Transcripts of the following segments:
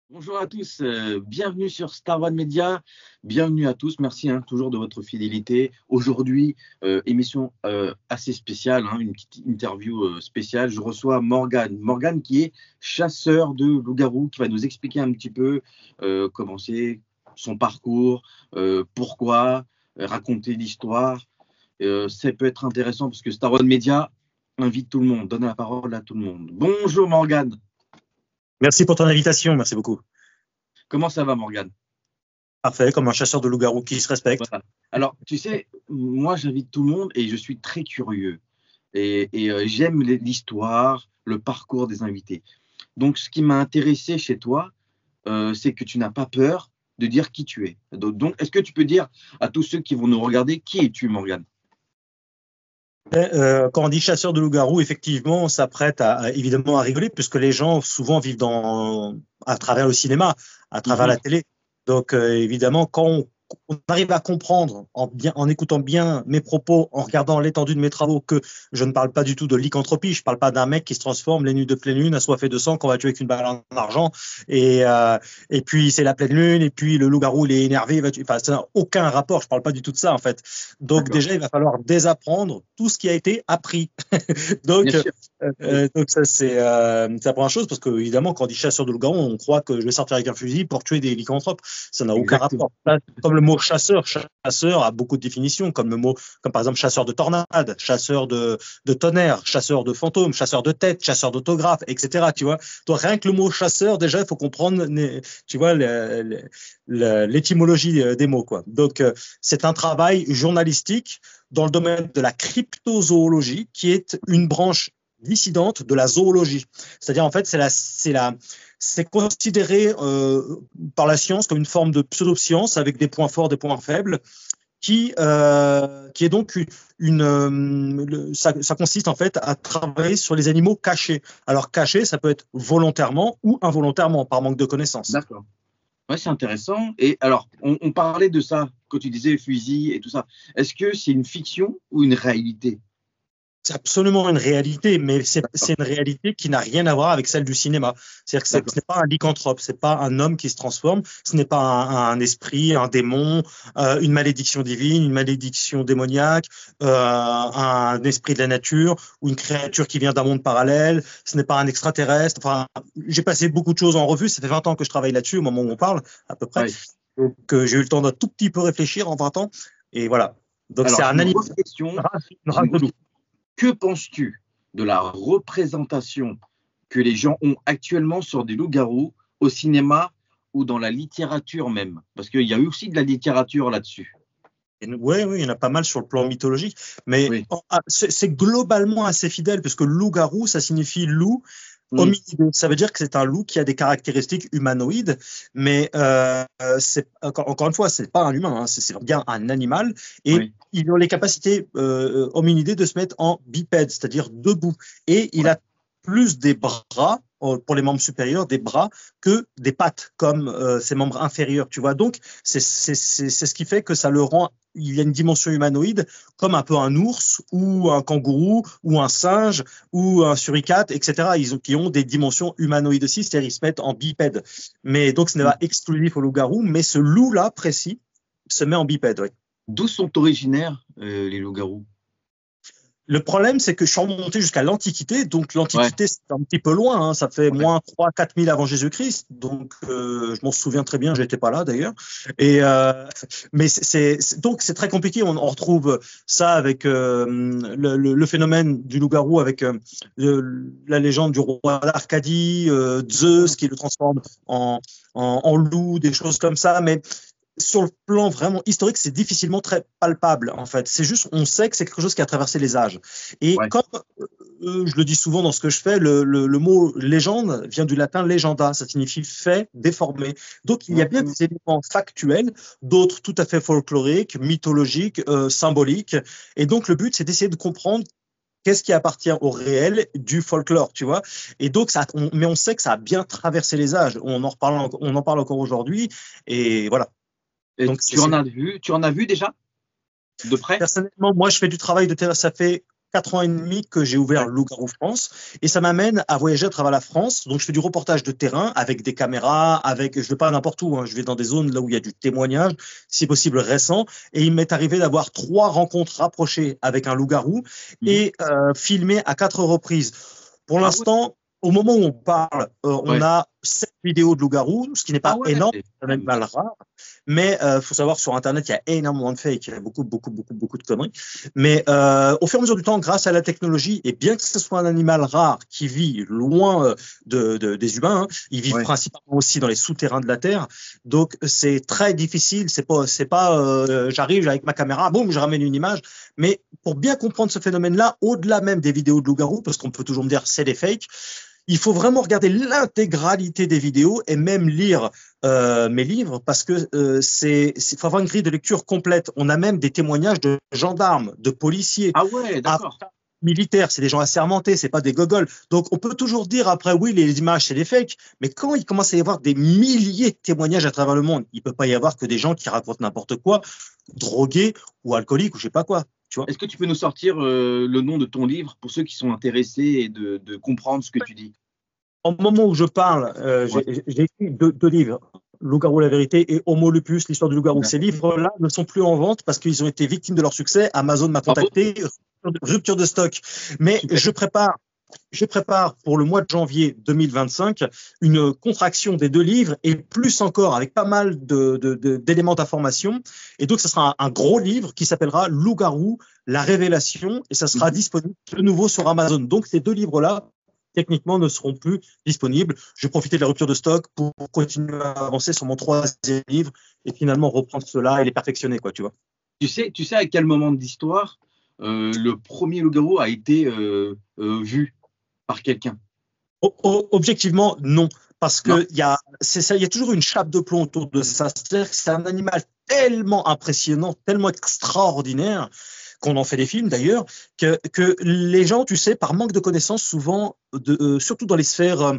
Bonjour à tous, bienvenue sur Star One Media, bienvenue à tous, merci toujours de votre fidélité. Aujourd'hui, émission assez spéciale, une petite interview spéciale. Je reçois Morgane qui est chasseur de loups-garous, qui va nous expliquer un petit peu comment c'est, son parcours, pourquoi, raconter l'histoire. Ça peut être intéressant parce que Star One Media invite tout le monde, donne la parole à tout le monde. Bonjour Morgane. Merci pour ton invitation, merci beaucoup. Comment ça va Morgane? Parfait, comme un chasseur de loups-garous qui se respecte. Voilà. Alors, tu sais, moi, j'invite tout le monde et je suis très curieux. Et j'aime l'histoire, le parcours des invités. Donc, ce qui m'a intéressé chez toi, c'est que tu n'as pas peur de dire qui tu es. Donc, est-ce que tu peux dire à tous ceux qui vont nous regarder, qui es-tu, Morgane? Quand on dit chasseur de loups-garous, effectivement, on s'apprête évidemment à rigoler, puisque les gens souvent vivent à travers le cinéma, à travers la Mhm. télé. Donc, évidemment, quand on arrive à comprendre, en écoutant bien mes propos, en regardant l'étendue de mes travaux, que je ne parle pas du tout de lycanthropie, je ne parle pas d'un mec qui se transforme les nuits de pleine lune, assoiffé de sang, qu'on va tuer avec une balle en argent, et, euh, et puis c'est la pleine lune, et puis le loup-garou, il est énervé, enfin, ça n'a aucun rapport, je ne parle pas du tout de ça, en fait. Donc, D'accord. déjà, il va falloir désapprendre tout ce qui a été appris. Bien donc, sûr. Oui. donc ça, c'est la première chose, parce que évidemment, quand on dit chasseur de loup-garou, on croit que je vais sortir avec un fusil pour tuer des lycanthropes. Ça n'a aucun Exactement. rapport. Comme le mot chasseur, chasseur a beaucoup de définitions, comme par exemple chasseur de tornades, chasseur de tonnerre, chasseur de fantômes, chasseur de têtes, chasseur d'autographes, etc. Tu vois, toi, rien que le mot chasseur, déjà, il faut comprendre, tu vois, l'étymologie des mots, quoi. Donc, c'est un travail journalistique dans le domaine de la cryptozoologie, qui est une branche dissidente de la zoologie. C'est-à-dire, en fait, c'est considéré par la science comme une forme de pseudo-science avec des points forts, des points faibles, qui est donc ça consiste en fait à travailler sur les animaux cachés. Alors caché, ça peut être volontairement ou involontairement par manque de connaissances. D'accord. Ouais, c'est intéressant. Et alors, on parlait de ça quand tu disais fusil et tout ça. Est-ce que c'est une fiction ou une réalité? C'est absolument une réalité, mais D'accord. c'est une réalité qui n'a rien à voir avec celle du cinéma. C'est-à-dire que ce D'accord. n'est pas un lycanthrope, c'est pas un homme qui se transforme, ce n'est pas un esprit, un démon, une malédiction divine, une malédiction démoniaque, un esprit de la nature ou une créature qui vient d'un monde parallèle. Ce n'est pas un extraterrestre. Enfin, j'ai passé beaucoup de choses en revue. Ça fait 20 ans que je travaille là-dessus, au moment où on parle, à peu près. Ouais. Donc, j'ai eu le temps d'un tout petit peu réfléchir en 20 ans. Et voilà. Donc, c'est Alors, un animal, j'ai une une race grosse de loup. question. Que penses-tu de la représentation que les gens ont actuellement sur des loups-garous au cinéma ou dans la littérature même? Parce qu'il y a eu aussi de la littérature là-dessus. Oui, oui, il y en a pas mal sur le plan mythologique, mais Oui. c'est globalement assez fidèle, parce que loup-garou, ça signifie loup Mm. hominidé. Ça veut dire que c'est un loup qui a des caractéristiques humanoïdes, mais c'est encore une fois, c'est pas un humain, hein, c'est bien un animal, et Oui. ils ont les capacités hominidées de se mettre en bipède, c'est-à-dire debout, et il Ouais. a plus des bras pour les membres supérieurs, des bras que des pattes comme ses membres inférieurs, tu vois. Donc c'est ce qui fait que ça le rend, il y a une dimension humanoïde comme un peu un ours ou un kangourou ou un singe ou un suricate, etc. Qui ont des dimensions humanoïdes aussi, c'est-à-dire ils se mettent en bipède. Mais donc ce n'est Mm. pas exclusif au loup-garou, mais ce loup-là précis se met en bipède. Ouais. D'où sont originaires les loups-garous? Le problème, c'est que je suis remonté jusqu'à l'Antiquité. Donc, Ouais. l'Antiquité, c'est un petit peu loin, hein. Ça fait Ouais. moins 3 4 000 avant Jésus-Christ. Donc, je m'en souviens très bien. J'étais pas là, d'ailleurs. Mais donc, c'est très compliqué. On retrouve ça avec le phénomène du loup-garou, avec la légende du roi d'Arcadie, Zeus qui le transforme en loup, des choses comme ça. Mais sur le plan vraiment historique, c'est difficilement très palpable, en fait. C'est juste, on sait que c'est quelque chose qui a traversé les âges. Et Ouais. comme je le dis souvent dans ce que je fais, le mot légende vient du latin legenda, ça signifie fait, déformé. Donc, il y a bien Mm. des éléments factuels, d'autres tout à fait folkloriques, mythologiques, symboliques. Et donc, le but, c'est d'essayer de comprendre qu'est-ce qui appartient au réel du folklore, tu vois. Et donc, mais on sait que ça a bien traversé les âges. On en parle encore aujourd'hui. Et voilà. Et Donc, tu en as vu déjà de près? personnellement, moi, je fais du travail de terrain. Ça fait 4 ans et demi que j'ai ouvert Loup-Garou France et ça m'amène à voyager à travers la France. Donc, je fais du reportage de terrain avec des caméras, je vais pas n'importe où, hein. Je vais dans des zones là où il y a du témoignage, si possible récent. Et il m'est arrivé d'avoir 3 rencontres rapprochées avec un loup-garou et filmé à 4 reprises. Pour l'instant, au moment où on parle, on a 7 vidéos de loup-garou, ce qui n'est pas énorme, c'est un animal rare. Mais faut savoir sur Internet, il y a énormément de fakes, il y a beaucoup de conneries. Mais au fur et à mesure du temps, grâce à la technologie, et bien que ce soit un animal rare qui vit loin des humains, hein, ils vivent principalement aussi dans les souterrains de la Terre. Donc c'est très difficile. C'est pas j'arrive avec ma caméra, boum, je ramène une image. Mais pour bien comprendre ce phénomène-là, au-delà même des vidéos de loup-garou, parce qu'on peut toujours me dire c'est des fakes. Il faut vraiment regarder l'intégralité des vidéos et même lire mes livres parce que faut avoir une grille de lecture complète. On a même des témoignages de gendarmes, de policiers, militaires. C'est des gens assermentés, c'est pas des gogoles. Donc on peut toujours dire après oui les images c'est des fakes, mais quand il commence à y avoir des milliers de témoignages à travers le monde, il peut pas y avoir que des gens qui racontent n'importe quoi, drogués ou alcooliques ou je sais pas quoi. Est-ce que tu peux nous sortir le nom de ton livre pour ceux qui sont intéressés et de comprendre ce que tu dis? Au moment où je parle, j'ai écrit deux livres, Loup-garou la vérité et Homo lupus, l'histoire du loup-garou. Ces livres-là ne sont plus en vente parce qu'ils ont été victimes de leur succès. Amazon m'a contacté, rupture de stock. Mais je prépare pour le mois de janvier 2025 une contraction des 2 livres et plus encore avec pas mal d'éléments d'information. Et donc, ce sera un gros livre qui s'appellera Loup-garou, la révélation et ça sera disponible de nouveau sur Amazon. Donc, ces 2 livres-là, techniquement, ne seront plus disponibles. Je vais profiter de la rupture de stock pour continuer à avancer sur mon 3e livre et finalement reprendre cela et les perfectionner, quoi, tu vois. Tu sais à quel moment de l'histoire le premier loup-garou a été vu par quelqu'un? Objectivement, non. Parce que il y a toujours une chape de plomb autour de ça. C'est-à-dire que c'est un animal tellement impressionnant, tellement extraordinaire, qu'on en fait des films d'ailleurs, que les gens, tu sais, par manque de connaissances, souvent, surtout dans les sphères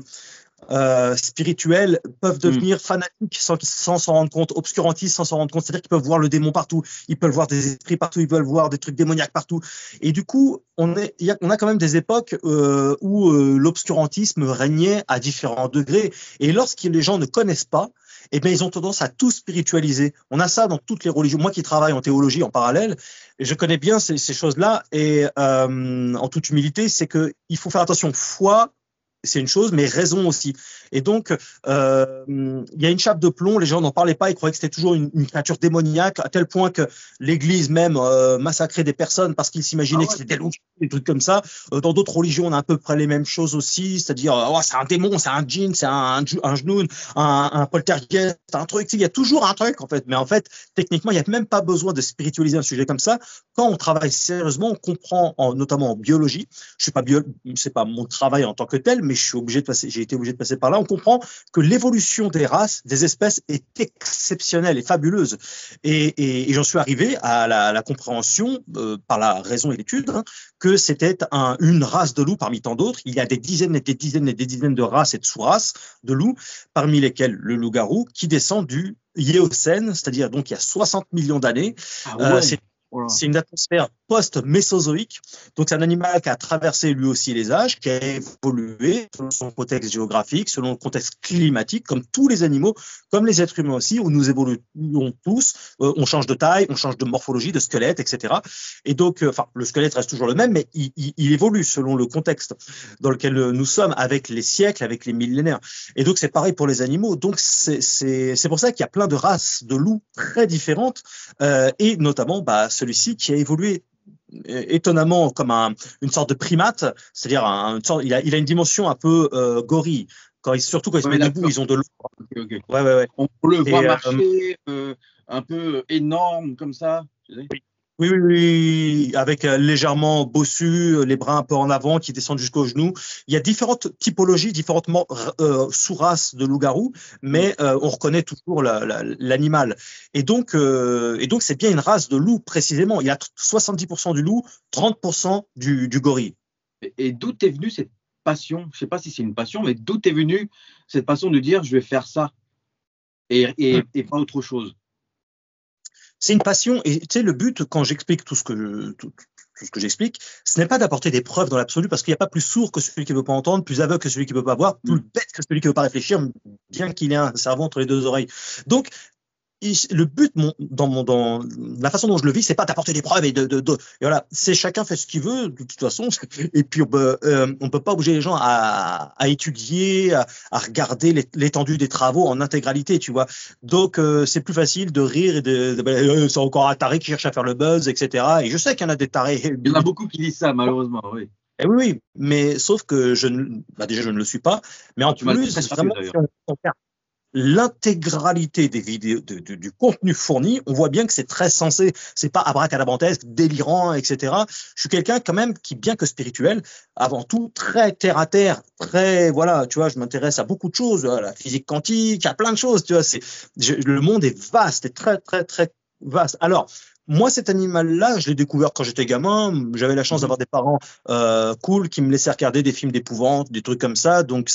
spirituels peuvent devenir fanatiques sans s'en rendre compte, obscurantistes sans s'en rendre compte. C'est-à-dire qu'ils peuvent voir le démon partout, ils peuvent voir des esprits partout, ils peuvent voir des trucs démoniaques partout. Et du coup, on a quand même des époques où l'obscurantisme régnait à différents degrés. Et lorsque les gens ne connaissent pas, eh bien, ils ont tendance à tout spiritualiser. On a ça dans toutes les religions. Moi qui travaille en théologie en parallèle, je connais bien ces choses-là. Et en toute humilité, c'est que il faut faire attention. Foi, c'est une chose, mais raison aussi. Et donc, il y a une chape de plomb, les gens n'en parlaient pas, ils croyaient que c'était toujours une créature démoniaque, à tel point que l'Église même massacrait des personnes parce qu'ils s'imaginaient que c'était des loups, des trucs comme ça. Dans d'autres religions, on a à peu près les mêmes choses aussi, c'est-à-dire, c'est un démon, c'est un djinn, c'est un genoun, un poltergeist, un truc. Il y a toujours un truc, en fait. Mais en fait, techniquement, il n'y a même pas besoin de spiritualiser un sujet comme ça. Quand on travaille sérieusement, on comprend, notamment en biologie, c'est pas mon travail en tant que tel, mais j'ai été obligé de passer par là. On comprend que l'évolution des races, des espèces est exceptionnelle et fabuleuse. Et j'en suis arrivé à la compréhension, par la raison et l'étude, que c'était une race de loups parmi tant d'autres. Il y a des dizaines et des dizaines et des dizaines de races et de sous-races de loups, parmi lesquelles le loup-garou, qui descend du Éocène, c'est-à-dire donc il y a 60 millions d'années. C'est une atmosphère post-mésozoïque. Donc, c'est un animal qui a traversé lui aussi les âges, qui a évolué selon son contexte géographique, selon le contexte climatique, comme tous les animaux, comme les êtres humains aussi, où nous évoluons tous. On change de taille, on change de morphologie, de squelette, etc. Et donc, le squelette reste toujours le même, mais il évolue selon le contexte dans lequel nous sommes, avec les siècles, avec les millénaires. Et donc, c'est pareil pour les animaux. Donc, c'est pour ça qu'il y a plein de races de loups très différentes, et notamment, celui-ci qui a évolué étonnamment comme une sorte de primate, c'est-à-dire il a une dimension un peu gorille. Surtout quand ils se mettent debout, ils ont de l'eau. Okay. Ouais. On le voit marcher un peu énorme comme ça. Oui, avec légèrement bossu, les bras un peu en avant, qui descendent jusqu'aux genoux. Il y a différentes typologies, différentes sous-races de loup-garou, mais on reconnaît toujours l'animal. Et donc, c'est bien une race de loup précisément. Il y a 70% du loup, 30% du gorille. Et d'où est venue cette passion? Je ne sais pas si c'est une passion, mais d'où est venue cette passion de dire je vais faire ça et pas autre chose? C'est une passion et tu sais le but quand j'explique tout tout ce que j'explique, ce n'est pas d'apporter des preuves dans l'absolu, parce qu'il n'y a pas plus sourd que celui qui ne veut pas entendre, plus aveugle que celui qui ne veut pas voir, plus bête que celui qui ne veut pas réfléchir, bien qu'il ait un cerveau entre les deux oreilles. Donc, le but dans la façon dont je le vis, c'est pas d'apporter des preuves et et voilà, c'est chacun fait ce qu'il veut de toute façon, et puis on peut pas obliger les gens à étudier, à regarder l'étendue des travaux en intégralité, tu vois. Donc c'est plus facile de rire et c'est encore un taré qui cherche à faire le buzz, etc. Et je sais qu'il y en a des tarés. Il y en a beaucoup qui disent ça, malheureusement, oui. Et oui, mais sauf que déjà je ne le suis pas, mais en plus vraiment si on regarde l'intégralité des vidéos, du contenu fourni, on voit bien que c'est très sensé. C'est pas abracadabrantesque, délirant, etc. Je suis quelqu'un quand même qui, bien que spirituel, avant tout très terre à terre, très voilà, tu vois, je m'intéresse à beaucoup de choses, à la physique quantique, à plein de choses, tu vois. Le monde est vaste, et très très très vaste. Alors moi, cet animal-là, je l'ai découvert quand j'étais gamin. J'avais la chance d'avoir des parents cool qui me laissaient regarder des films d'épouvante, des trucs comme ça. Donc,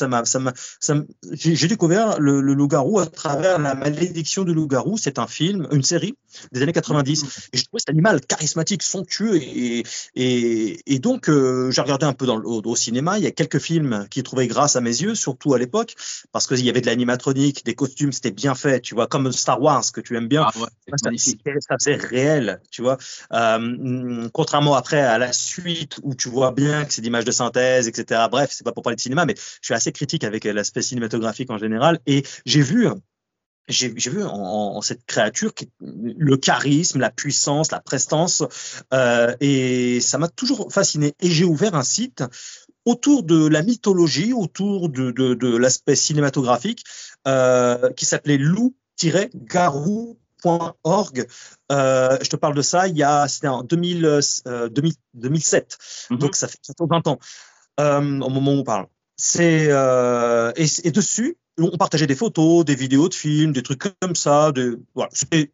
j'ai découvert le loup-garou à travers La Malédiction du loup-garou. C'est un film, une série des années 90. Et je trouvais cet animal charismatique, somptueux. Et donc, j'ai regardé un peu au cinéma. Il y a quelques films qui trouvaient grâce à mes yeux, surtout à l'époque, parce qu'il y avait de l'animatronique, des costumes, c'était bien fait, tu vois, comme Star Wars, que tu aimes bien. Ah ouais, ça faisait réel. Tu vois, contrairement après à la suite où tu vois bien que c'est d'images de synthèse, etc. Bref, c'est pas pour parler de cinéma, mais je suis assez critique avec l'aspect cinématographique en général. Et j'ai vu en cette créature le charisme, la puissance, la prestance, et ça m'a toujours fasciné. Et j'ai ouvert un site autour de la mythologie, autour de l'aspect cinématographique, qui s'appelait loup-garou.org. Je te parle de ça, c'était en 2007, donc ça fait 20 ans au moment où on parle. Et dessus, on partageait des photos, des vidéos de films, des trucs comme ça. Voilà, c'était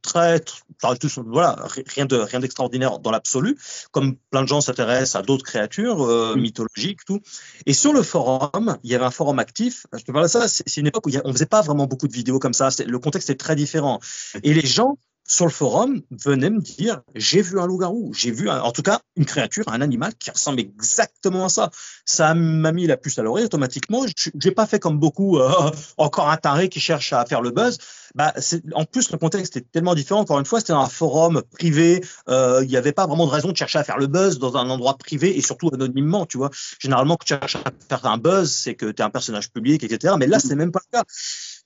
voilà, rien d'extraordinaire dans l'absolu, comme plein de gens s'intéressent à d'autres créatures mythologiques, tout. Et sur le forum, il y avait un forum actif. Je te parle de ça, c'est une époque où on faisait pas vraiment beaucoup de vidéos comme ça. Le contexte est très différent. Et les gens sur le forum venaient me dire j'ai vu un loup-garou, j'ai vu en tout cas une créature, un animal qui ressemble exactement à ça. Ça m'a mis la puce à l'oreille automatiquement. J'ai pas fait comme beaucoup encore un taré qui cherche à faire le buzz. En plus le contexte est tellement différent. Encore une fois, c'était un forum privé. Il n'y avait pas vraiment de raison de chercher à faire le buzz dans un endroit privé et surtout anonymement. Tu vois, généralement quand tu cherches à faire un buzz, c'est que tu es un personnage public, etc. Mais là, c'est même pas le cas.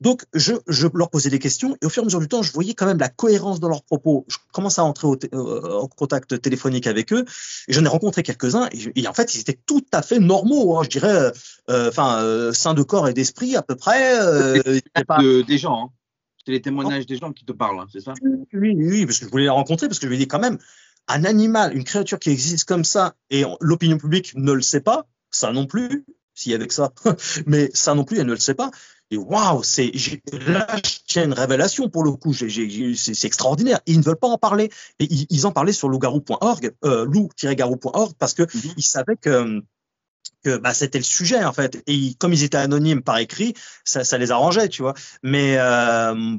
Donc, je leur posais des questions et au fur et à mesure du temps, je voyais quand même la cohérence dans leurs propos. Je commençais à entrer en contact téléphonique avec eux et j'en ai rencontré quelques-uns et en fait, ils étaient tout à fait normaux, hein, je dirais, sains de corps et d'esprit à peu près. Des gens, hein. C'est les témoignages des gens qui te parlent, hein, c'est ça? Oui, parce que je voulais les rencontrer parce que je me dis quand même, un animal, une créature qui existe comme ça et l'opinion publique ne le sait pas, ça non plus, s'il y avait que ça, mais ça non plus, elle ne le sait pas. Et waouh, là, je tiens une révélation pour le coup, c'est extraordinaire. Ils ne veulent pas en parler. Et ils en parlaient sur loup-garou.org, loup-garou.org, parce que ils savaient que c'était le sujet en fait, et comme ils étaient anonymes par écrit, ça les arrangeait, tu vois. Mais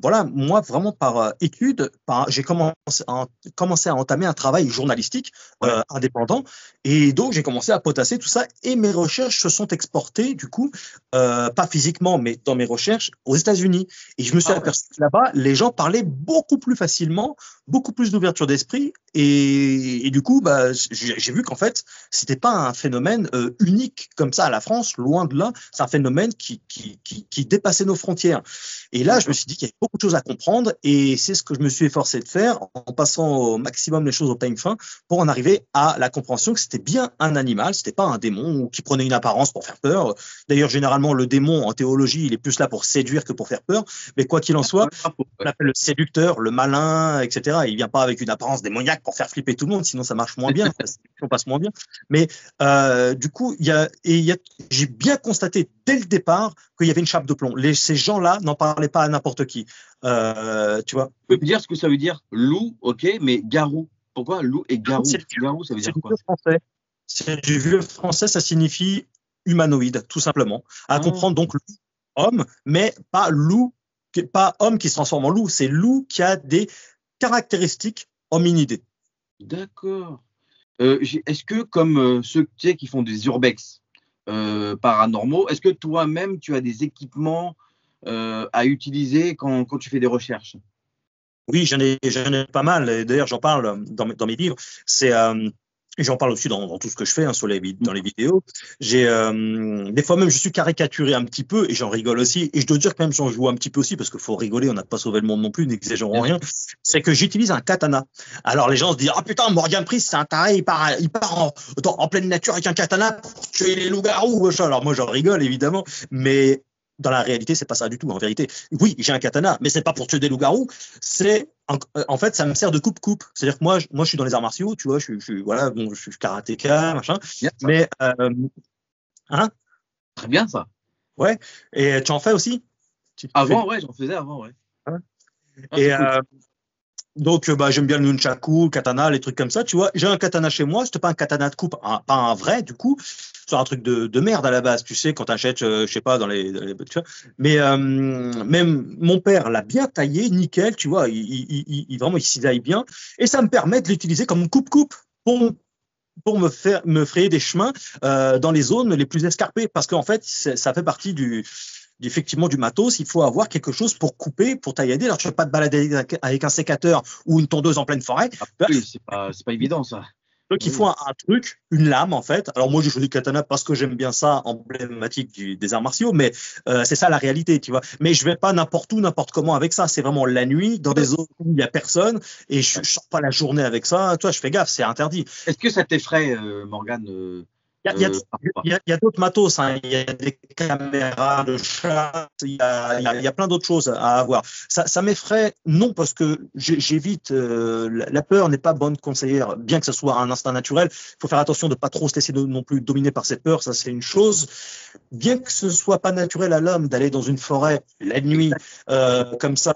voilà, moi vraiment par étude, j'ai commencé à entamer un travail journalistique indépendant, et donc j'ai commencé à potasser tout ça, et mes recherches se sont exportées du coup, pas physiquement, mais dans mes recherches aux États-Unis, et je me suis aperçu que là-bas, les gens parlaient beaucoup plus facilement, beaucoup plus d'ouverture d'esprit, et du coup, j'ai vu qu'en fait, c'était pas un phénomène unique comme ça à la France, loin de là. C'est un phénomène qui dépassait nos frontières. Et là, je me suis dit qu'il y avait beaucoup de choses à comprendre, et c'est ce que je me suis efforcé de faire en passant au maximum les choses au peigne fin pour en arriver à la compréhension que c'était bien un animal, c'était pas un démon qui prenait une apparence pour faire peur. D'ailleurs, généralement, le démon en théologie, il est plus là pour séduire que pour faire peur. Mais quoi qu'il en soit, on l'appelle le séducteur, le malin, etc. Il vient pas avec une apparence démoniaque pour faire flipper tout le monde, sinon ça marche moins bien, ça passe moins bien. Mais du coup, j'ai bien constaté dès le départ qu'il y avait une chape de plomb. Ces gens-là n'en parlaient pas à n'importe qui. Tu vois. Tu peux me dire ce que ça veut dire loup, ok, mais garou. Pourquoi loup et garou? Garou, ça veut dire quoi? C'est du vieux français, ça signifie humanoïde, tout simplement. À comprendre donc homme, mais pas loup, pas homme qui se transforme en loup. C'est loup qui a des caractéristiques hominidées. D'accord. Est-ce que, comme ceux tu sais, qui font des urbex paranormaux, est-ce que toi-même, tu as des équipements à utiliser quand tu fais des recherches? Oui, j'en ai pas mal. Et d'ailleurs, j'en parle dans mes livres. Et j'en parle aussi dans tout ce que je fais, hein, dans les vidéos. Des fois même, je suis caricaturé un petit peu et j'en rigole aussi. Et je dois dire que même j'en joue un petit peu aussi parce qu'il faut rigoler. On n'a pas sauvé le monde non plus, n'exagérons Bien sûr. rien. C'est que j'utilise un katana. Alors les gens se disent, ah putain, Morgan Priest, c'est un taré, il part en pleine nature avec un katana pour tuer les loups-garous. Alors moi, j'en rigole évidemment, mais dans la réalité, c'est pas ça du tout. En vérité, oui, j'ai un katana, mais c'est pas pour tuer des loups-garous. En fait, ça me sert de coupe-coupe. C'est-à-dire que moi, je suis dans les arts martiaux, tu vois, voilà, bon, je suis karatéka, machin. Bien ça. Mais, hein, Très bien ça. ouais. Et tu en fais aussi? Tu fais Avant, ouais, j'en faisais avant, ouais. hein. Ah, Et c'est cool. donc, bah, j'aime bien le nunchaku, le katana, les trucs comme ça, tu vois. J'ai un katana chez moi, c'était pas un katana de coupe, pas un vrai, du coup. C'est un truc de merde à la base, tu sais, quand t'achètes, je sais pas, tu vois. Mais même mon père l'a bien taillé, nickel, tu vois, vraiment, il cisaille bien. Et ça me permet de l'utiliser comme coupe-coupe pour me frayer des chemins dans les zones les plus escarpées. Parce qu'en fait, ça fait partie effectivement du matos, il faut avoir quelque chose pour couper, pour taillader. Alors, tu ne vas pas te balader avec un sécateur ou une tondeuse en pleine forêt. Ah, oui, c'est pas évident ça. Donc, il Oui. faut un truc, une lame, en fait. Alors, moi, je choisis le katana parce que j'aime bien ça, emblématique des arts martiaux, mais c'est ça la réalité, tu vois. Mais je vais pas n'importe où, n'importe comment avec ça. C'est vraiment la nuit, dans des zones où il n'y a personne, et je ne sors pas la journée avec ça. Toi, je fais gaffe, c'est interdit. Est-ce que ça t'effraie, Morgane, Il y a, parfois? y a d'autres matos, hein. Il y a des caméras de chasse, il y a plein d'autres choses à avoir. Ça m'effraie, non, parce que j'évite, la peur n'est pas bonne conseillère, bien que ce soit un instinct naturel. Il faut faire attention de ne pas trop se laisser non plus dominer par cette peur, ça c'est une chose. Bien que ce soit pas naturel à l'homme d'aller dans une forêt la nuit, Exact. comme ça,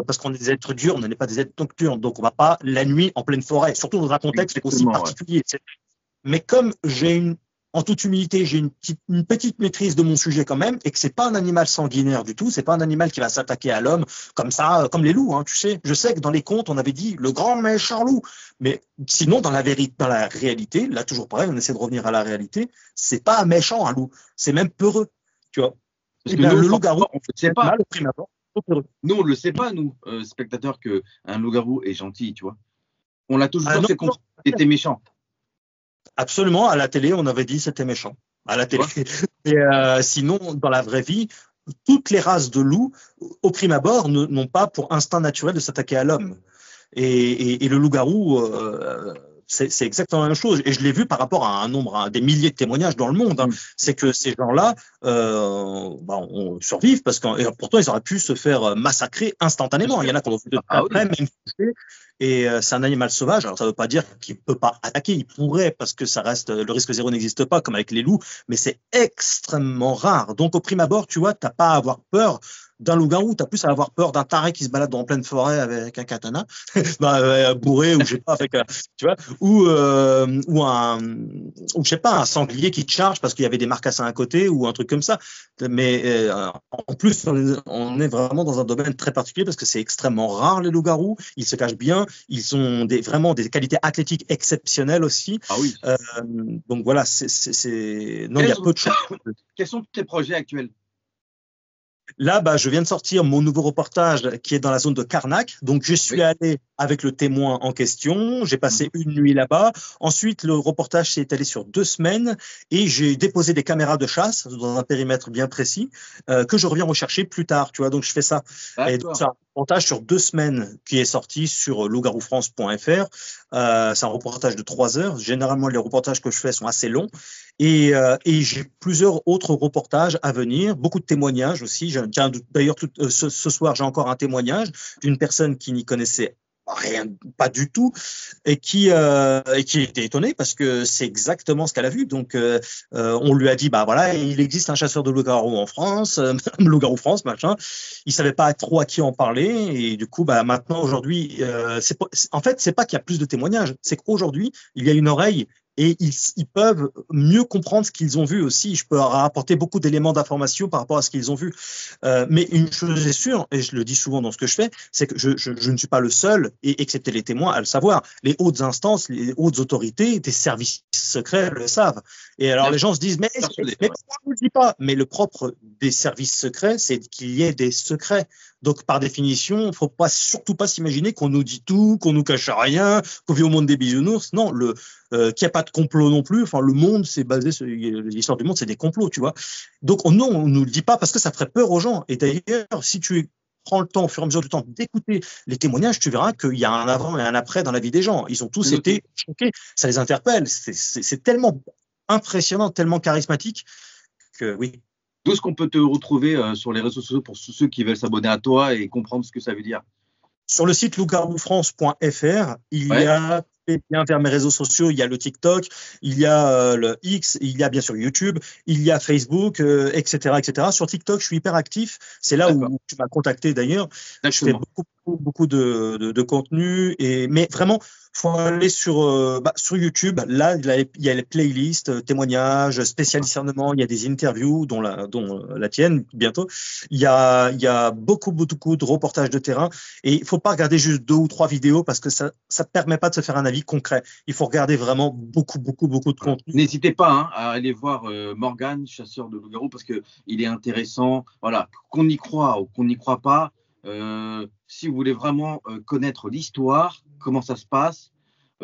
parce qu'on est des êtres durs, on n'est pas des êtres nocturnes, donc on va pas la nuit en pleine forêt, surtout dans un contexte aussi Exactement, ouais. particulier. Mais comme en toute humilité, j'ai une petite maîtrise de mon sujet quand même, et que c'est pas un animal sanguinaire du tout, c'est pas un animal qui va s'attaquer à l'homme comme ça, comme les loups, hein, tu sais. Je sais que dans les contes, on avait dit le grand méchant loup, mais sinon, dans la réalité, là toujours pareil, on essaie de revenir à la réalité, c'est pas un méchant, un loup, c'est même peureux, tu vois. Parce Eh que bien, nous, le forcément, loup-garou, on ne le sait c'est pas. mal au prime abord, trop peureux. Nous, on ne le sait pas, nous, spectateurs, qu'un loup-garou est gentil, tu vois. On l'a Ah toujours non, fait non, comprendre qu'il était méchant, absolument, à la télé, on avait dit c'était méchant. À la tu télé. vois. Et sinon, dans la vraie vie, toutes les races de loups, au prime abord, n'ont pas pour instinct naturel de s'attaquer à l'homme. Et le loup-garou, c'est exactement la même chose. Et je l'ai vu par rapport à un nombre, à des milliers de témoignages dans le monde. Hein. Mm. C'est que ces gens-là on survivent parce que et pourtant ils auraient pu se faire massacrer Bien instantanément. Il y sûr. en a qui ont fait de Ah après, oui. même touché. Et c'est un animal sauvage. Alors ça ne veut pas dire qu'il ne peut pas attaquer. Il pourrait parce que ça reste le risque zéro n'existe pas comme avec les loups, mais c'est extrêmement rare. Donc au prime abord, tu vois, t'as pas à avoir peur d'un loup-garou, t'as plus à avoir peur d'un taré qui se balade en pleine forêt avec un katana, bourré ou je sais pas, tu vois, ou je sais pas, un sanglier qui te charge parce qu'il y avait des marcassins à côté ou un truc comme ça. Mais en plus, on est vraiment dans un domaine très particulier parce que c'est extrêmement rare les loups-garous. Ils se cachent bien, ils ont vraiment des qualités athlétiques exceptionnelles aussi. Ah oui. Donc voilà, non, il y Quels a sont, peu de choses. quels sont tes projets actuels? Là, bah, je viens de sortir mon nouveau reportage qui est dans la zone de Karnak. Donc, je suis Oui. allé avec le témoin en question. J'ai passé une nuit là-bas. Ensuite, le reportage s'est étalé sur 2 semaines et j'ai déposé des caméras de chasse dans un périmètre bien précis que je reviens rechercher plus tard. Tu vois, donc je fais ça. Et donc, c'est D'accord. un reportage sur 2 semaines qui est sorti sur lougaroufrance.fr. C'est un reportage de 3 heures. Généralement, les reportages que je fais sont assez longs. Et j'ai plusieurs autres reportages à venir, beaucoup de témoignages aussi. D'ailleurs, ce soir, j'ai encore un témoignage d'une personne qui n'y connaissait rien, pas du tout, et qui était étonnée parce que c'est exactement ce qu'elle a vu. Donc, on lui a dit, bah voilà, il existe un chasseur de loup-garou en France, loup-garou France, machin. Il savait pas trop à qui en parler, et du coup, bah maintenant, aujourd'hui, en fait, c'est pas qu'il y a plus de témoignages, c'est qu'aujourd'hui, il y a une oreille et ils peuvent mieux comprendre ce qu'ils ont vu aussi. Je peux leur apporter beaucoup d'éléments d'information par rapport à ce qu'ils ont vu. Mais une chose est sûre, et je le dis souvent dans ce que je fais, c'est que je ne suis pas le seul, et excepté les témoins, à le savoir. Les hautes instances, les hautes autorités des services secrets le savent. Et alors les gens se disent, mais pourquoi on ne le dit pas? Mais le propre des services secrets, c'est qu'il y ait des secrets. Donc, par définition, il ne faut surtout pas s'imaginer qu'on nous dit tout, qu'on nous cache rien, qu'on vit au monde des bisounours. Non, qu'il n'y a pas de complot non plus. Enfin, le monde, c'est basé sur l'histoire du monde, c'est des complots, tu vois. Donc, non, on ne nous le dit pas parce que ça ferait peur aux gens. Et d'ailleurs, si tu prends le temps, au fur et à mesure du temps, d'écouter les témoignages, tu verras qu'il y a un avant et un après dans la vie des gens. Ils ont tous été choqués. Ça les interpelle. C'est tellement impressionnant, tellement charismatique que oui. D'où est-ce qu'on peut te retrouver sur les réseaux sociaux pour ceux qui veulent s'abonner à toi et comprendre ce que ça veut dire? Sur le site loup-garou-france.fr, il y a des liens vers mes réseaux sociaux, il y a le TikTok, il y a le X, il y a bien sûr YouTube, il y a Facebook, etc., etc. Sur TikTok, je suis hyper actif. C'est là où tu m'as contacté d'ailleurs. Je fais beaucoup de contenu, mais vraiment, faut aller sur YouTube. Là, il y a les playlists, témoignages, spécial discernement. Il y a des interviews, dont la tienne bientôt. Il y a beaucoup de reportages de terrain. Et il faut pas regarder juste 2 ou 3 vidéos parce que ça permet pas de se faire un avis concret. Il faut regarder vraiment beaucoup de contenu. N'hésitez pas à aller voir Morgan, chasseur de loup-garou, parce que il est intéressant. Voilà, qu'on y croit ou qu'on n'y croit pas. Si vous voulez vraiment connaître l'histoire, comment ça se passe,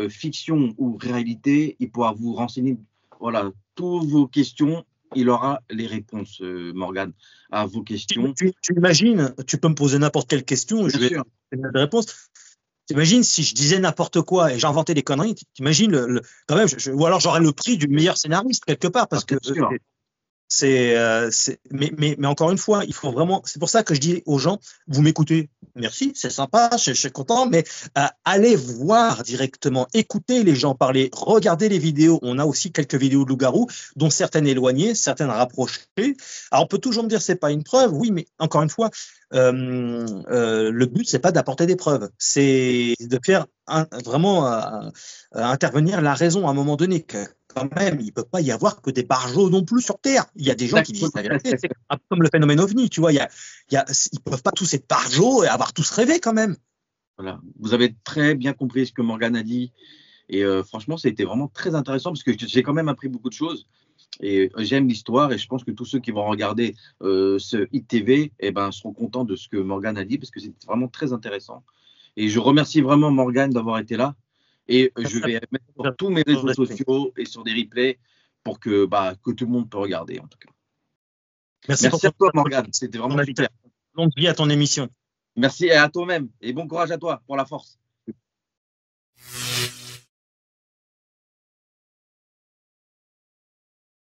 fiction ou réalité, il pourra vous renseigner. Voilà, toutes vos questions, il aura les réponses, Morgan, à vos questions. Tu imagines, tu peux me poser n'importe quelle question, je vais donner des réponses. T'imagines si je disais n'importe quoi et j'inventais des conneries, t'imagines quand même, ou alors j'aurais le prix du meilleur scénariste quelque part parce que mais encore une fois, il faut vraiment, c'est pour ça que je dis aux gens, vous m'écoutez, merci, c'est sympa, je suis content, mais allez voir directement, écoutez les gens parler, regardez les vidéos. On a aussi quelques vidéos de loup-garou, dont certaines éloignées, certaines rapprochées. Alors on peut toujours me dire c'est pas une preuve, oui, mais encore une fois, le but c'est pas d'apporter des preuves, c'est de faire vraiment intervenir la raison à un moment donné. Quand même, il ne peut pas y avoir que des barjots non plus sur Terre. Il y a des gens qui disent la vérité. C'est un peu comme le phénomène OVNI, tu vois. Ils ne peuvent pas tous être barjots et avoir tous rêvé quand même. Voilà. Vous avez très bien compris ce que Morgan a dit. Et franchement, ça a été vraiment très intéressant parce que j'ai quand même appris beaucoup de choses. Et j'aime l'histoire et je pense que tous ceux qui vont regarder ce ITV seront contents de ce que Morgan a dit parce que c'est vraiment très intéressant. Et je remercie vraiment Morgan d'avoir été là. Et je vais mettre sur tous mes réseaux sociaux et sur des replays pour que tout le monde peut regarder en tout cas. Merci à toi Morgan, c'était vraiment super. Longue vie à ton émission. Merci et à toi-même et bon courage à toi pour la force.